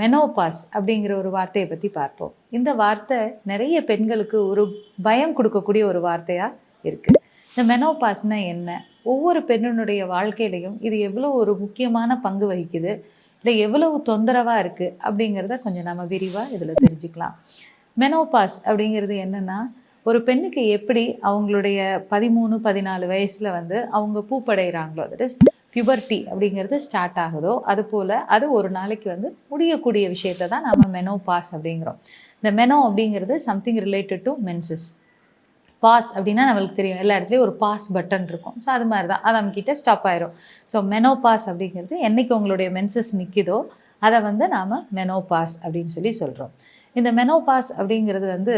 Menopause அப்படிங்கிற ஒரு வார்த்தையை பற்றி பார்ப்போம். இந்த வார்த்தை நிறைய பெண்களுக்கு ஒரு பயம் கொடுக்கக்கூடிய ஒரு வார்த்தையாக இருக்குது. இந்த மெனோபாஸ்னா என்ன? ஒவ்வொரு பெண்ணினுடைய வாழ்க்கையிலையும் இது எவ்வளோ ஒரு முக்கியமான பங்கு வகிக்குது, இல்லை எவ்வளவு தொந்தரவாக இருக்குது அப்படிங்கிறத கொஞ்சம் நம்ம விரிவாக இதில் தெரிஞ்சுக்கலாம். மெனோபாஸ் அப்படிங்கிறது என்னென்னா, ஒரு பெண்ணுக்கு எப்படி அவங்களுடைய 13-14 வயசில் அவங்க பூப்படைகிறாங்களோ, தட் இஸ் பியூபர்ட்டி அப்படிங்கிறது ஸ்டார்ட் ஆகுதோ, அதுபோல் அது ஒரு நாளைக்கு முடியக்கூடிய விஷயத்தை தான் நம்ம மெனோபாஸ் அப்படிங்கிறோம். இந்த மெனோ அப்படிங்கிறது something related to menses. Pause அப்படின்னா நம்மளுக்கு தெரியும், எல்லா இடத்துலையும் ஒரு பாஸ் பட்டன் இருக்கும். ஸோ அது மாதிரி தான், அது நம்மக்கிட்ட ஸ்டாப் ஆயிரும். ஸோ மெனோபாஸ் அப்படிங்கிறது என்றைக்கு உங்களுடைய மென்சஸ் நிற்கிதோ அதை நாம் மெனோபாஸ் அப்படின்னு சொல்கிறோம். இந்த மெனோபாஸ் அப்படிங்கிறது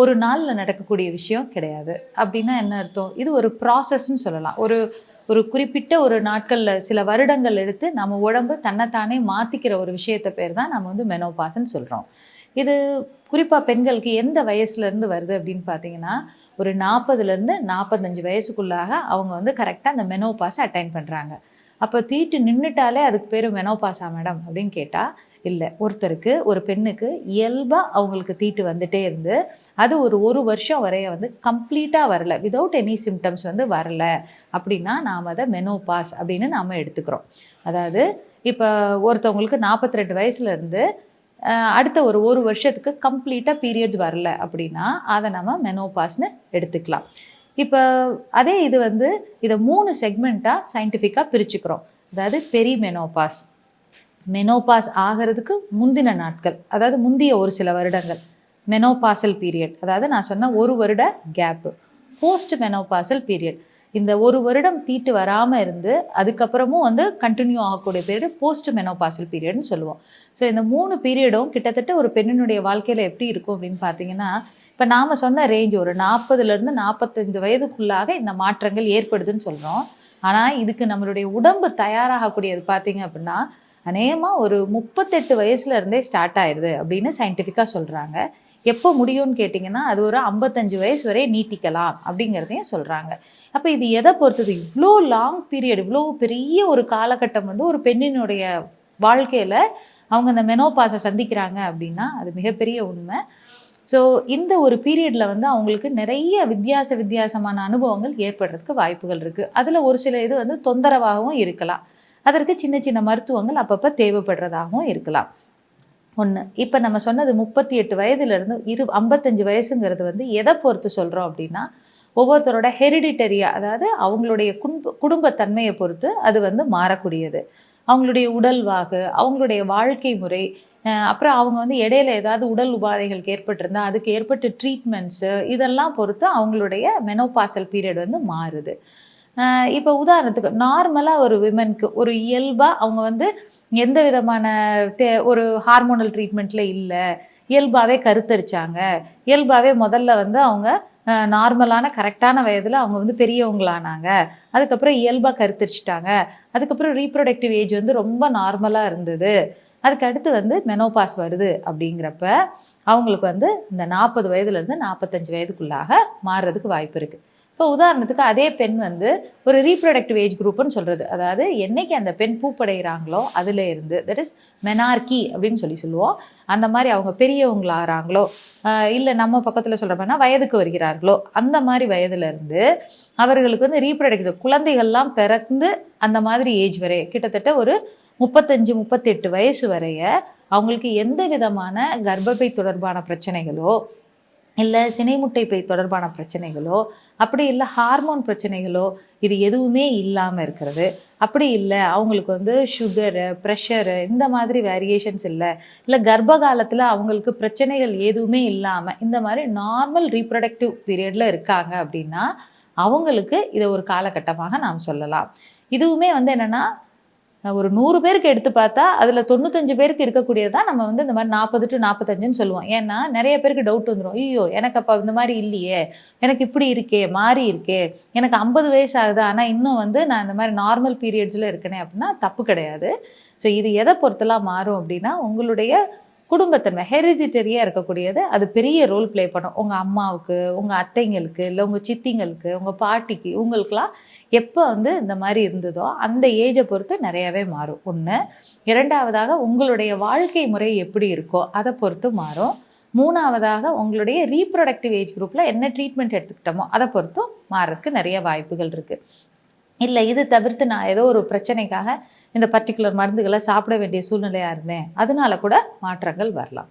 ஒரு நாளில் நடக்கக்கூடிய விஷயம் கிடையாது. அப்படின்னா என்ன அர்த்தம்? இது ஒரு ப்ராசஸ்ன்னு சொல்லலாம். ஒரு குறிப்பிட்ட ஒரு நாட்களில் சில வருடங்கள் எடுத்து நம்ம உடம்பு தன்னைத்தானே மாற்றிக்கிற ஒரு விஷயத்தை பேர் தான் நம்ம மெனோபாஸ்ன்னு சொல்கிறோம். இது குறிப்பாக பெண்களுக்கு எந்த வயசுலேருந்து வருது அப்படின்னு பார்த்தீங்கன்னா, ஒரு 40லேருந்து 45 வயசுக்குள்ளாக அவங்க கரெக்டாக அந்த மெனோபாஸை அட்டைன் பண்ணுறாங்க. அப்போ தீட்டு நின்றுட்டாலே அதுக்கு பேர் மெனோபாஸா மேடம் அப்படின்னு கேட்டால் இல்லை. ஒருத்தருக்கு, ஒரு பெண்ணுக்கு இயல்பாக அவங்களுக்கு தீட்டு வந்துட்டே இருந்து அது ஒரு வருஷம் வரைய கம்ப்ளீட்டாக வரல, விதவுட் எனி சிம்டம்ஸ் வரல அப்படின்னா நாம் அதை மெனோபாஸ் அப்படின்னு நாம் எடுத்துக்கிறோம். அதாவது இப்போ ஒருத்தவங்களுக்கு 42 வயசுலேருந்து அடுத்த ஒரு வருஷத்துக்கு கம்ப்ளீட்டாக பீரியட்ஸ் வரல அப்படின்னா அதை நம்ம மெனோபாஸ்னு எடுத்துக்கலாம். இப்போ அதே இது இதை 3 செக்மெண்ட்டாக சயின்டிஃபிக்காக பிரிச்சுக்கிறோம். அதாவது பெரி மெனோபாஸ், மெனோபாஸ் ஆகிறதுக்கு முந்தின நாட்கள், அதாவது முந்திய ஒரு சில வருடங்கள், மெனோபாசல் பீரியட், அதாவது நான் சொன்ன ஒரு வருட கேப்பு. போஸ்ட் மெனோபாசல் பீரியட், இந்த ஒரு வருடம் தீட்டு வராமல் இருந்து அதுக்கப்புறமும் கண்டினியூ ஆகக்கூடிய பீரியட் போஸ்ட் மெனோபாசல் பீரியட்னு சொல்லுவோம். ஸோ இந்த 3 பீரியடும் கிட்டத்தட்ட ஒரு பெண்ணினுடைய வாழ்க்கையில் எப்படி இருக்கும் அப்படின்னு பார்த்தீங்கன்னா, இப்போ நாம் சொன்ன ரேஞ்ச் ஒரு 40லேருந்து 45 வயதுக்குள்ளாக இந்த மாற்றங்கள் ஏற்படுதுன்னு சொல்கிறோம். ஆனால் இதுக்கு நம்மளுடைய உடம்பு தயாராகக்கூடியது பார்த்தீங்க அப்படின்னா அநேகமாக ஒரு 38 வயசுலேருந்தே ஸ்டார்ட் ஆயிடுது அப்படின்னு சயின்டிஃபிக்காக சொல்கிறாங்க. எப்போ முடியும்னு கேட்டிங்கன்னா அது ஒரு 55 வயசு வரை நீட்டிக்கலாம் அப்படிங்கிறதையும் சொல்கிறாங்க. அப்போ இது எதை பொறுத்தது? இவ்வளோ லாங் பீரியட், இவ்வளோ பெரிய ஒரு காலகட்டம் ஒரு பெண்ணினுடைய வாழ்க்கையில் அவங்க அந்த மெனோபாஸை சந்திக்கிறாங்க அப்படின்னா அது மிகப்பெரிய உண்மை. ஸோ இந்த ஒரு பீரியடில் அவங்களுக்கு நிறைய வித்தியாசமான அனுபவங்கள் ஏற்படுறதுக்கு வாய்ப்புகள் இருக்குது. அதில் ஒரு சில இது தொந்தரவாகவும் இருக்கலாம். அதற்கு சின்ன சின்ன மருத்துவங்கள் அப்பப்போ தேவைப்படுறதாகவும் இருக்கலாம். ஒன்று, இப்போ நம்ம சொன்னது 38 வயதுலேருந்து 55 வயசுங்கிறது எதை பொறுத்து சொல்கிறோம் அப்படின்னா, ஒவ்வொருத்தரோட ஹெரிடிட்டரியாக, அதாவது அவங்களுடைய குடும்பத்தன்மையை பொறுத்து அது மாறக்கூடியது. அவங்களுடைய உடல்வாகு, அவங்களுடைய வாழ்க்கை முறை, அப்புறம் அவங்க இடையில ஏதாவது உடல் உபாதைகளுக்கு ஏற்பட்டிருந்தால் அதுக்கு ஏற்பட்ட ட்ரீட்மெண்ட்ஸு, இதெல்லாம் பொறுத்து அவங்களுடைய மெனோபாசல் பீரியட் மாறுது. இப்போ உதாரணத்துக்கு நார்மலாக ஒரு விமனுக்கு ஒரு இயல்பாக அவங்க எந்த விதமான ஒரு ஹார்மோனல் ட்ரீட்மெண்ட்டில் இல்லை, இயல்பாகவே கருத்தரிச்சாங்க, இயல்பாகவே முதல்ல அவங்க நார்மலான கரெக்டான வயதில் அவங்க பெரியவங்களானாங்க, அதுக்கப்புறம் இயல்பாக கருத்தரிச்சிட்டாங்க, அதுக்கப்புறம் ரீப்ரொடக்டிவ் ஏஜ் ரொம்ப நார்மலாக இருந்தது, அதுக்கு அடுத்து மெனோபாஸ் வருது அப்படிங்கிறப்ப அவங்களுக்கு இந்த 40 வயதுலேருந்து 45 வயதுக்குள்ளாக மாறுறதுக்கு வாய்ப்பு இருக்குது. இப்போ உதாரணத்துக்கு அதே பெண் ஒரு ரீப்ரொடக்டிவ் ஏஜ் குரூப்னு சொல்கிறது, அதாவது என்னைக்கு அந்த பெண் பூப்படைகிறாங்களோ அதில் இருந்து, தட் இஸ் மெனார்கி அப்படின்னு சொல்லுவோம், அந்த மாதிரி அவங்க பெரியவங்களாகிறாங்களோ, இல்லை நம்ம பக்கத்தில் சொல்கிறோம்னா வயதுக்கு வருகிறார்களோ, அந்த மாதிரி வயதுலேருந்து அவர்களுக்கு ரீப்ரொடக்டிவ் குழந்தைகள்லாம் பிறந்து அந்த மாதிரி ஏஜ் வரை கிட்டத்தட்ட ஒரு 35-38 வயசு வரைய அவங்களுக்கு எந்த விதமான கர்ப்பப்பை தொடர்பான பிரச்சனைகளோ, இல்லை சினைமுட்டை பை தொடர்பான பிரச்சனைகளோ, அப்படி இல்லை ஹார்மோன் பிரச்சனைகளோ, இது எதுவுமே இல்லாமல் இருக்கிறது. அப்படி இல்லை அவங்களுக்கு சுகரு, ப்ரெஷரு, இந்த மாதிரி வேரியேஷன்ஸ் இல்லை கர்ப்ப காலத்தில் அவங்களுக்கு பிரச்சனைகள் எதுவுமே இல்லாமல் இந்த மாதிரி நார்மல் ரீப்ரொடக்டிவ் பீரியடில் இருக்காங்க அப்படின்னா அவங்களுக்கு இதை ஒரு காலகட்டமாக நாம் சொல்லலாம். இதுவுமே என்னென்னா ஒரு 100 பேருக்கு எடுத்து பார்த்தா அதில் 95 பேருக்கு இருக்கக்கூடியது தான் நம்ம இந்த மாதிரி 40 to 45ன்னு சொல்லுவோம். ஏன்னா நிறைய பேருக்கு டவுட் வந்துடும், ஐயோ எனக்கு அப்போ இந்த மாதிரி இல்லையே, எனக்கு இப்படி இருக்கே, மாறி இருக்கே, எனக்கு 50 வயசு ஆகுது ஆனால் இன்னும் நான் இந்த மாதிரி நார்மல் பீரியட்ஸில் இருக்கனே அப்படின்னா தப்பு கிடையாது. ஸோ இது எதை பொறுத்தெல்லாம் மாறும் அப்படின்னா உங்களுடைய குடும்பத்தன்மை ஹெரிடிட்டரியாக இருக்கக்கூடியது அது பெரிய ரோல் ப்ளே பண்ணும். உங்கள் அம்மாவுக்கு, உங்கள் அத்தைங்களுக்கு, இல்லை உங்கள் சித்திங்களுக்கு, உங்கள் பாட்டிக்கு, இவங்களுக்கெல்லாம் எப்போ வந்து இந்த மாதிரி இருந்ததோ அந்த ஏஜை பொறுத்து நிறையாவே மாறும். ஒன்று. இரண்டாவதாக உங்களுடைய வாழ்க்கை முறை எப்படி இருக்கோ அதை பொறுத்து மாறும். மூணாவதாக உங்களுடைய ரீப்ரொடக்டிவ் ஏஜ் குரூப்பில் என்ன ட்ரீட்மெண்ட் எடுத்துக்கிட்டோமோ அதை பொறுத்தும் மாறதுக்கு நிறைய வாய்ப்புகள் இருக்குது. இல்லை இது தவிர்த்து நான் ஏதோ ஒரு பிரச்சனைக்காக இந்த பர்டிகுலர் மருந்துகளை சாப்பிட வேண்டிய சூழ்நிலையாக இருந்தேன், அதனால கூட மாற்றங்கள் வரலாம்.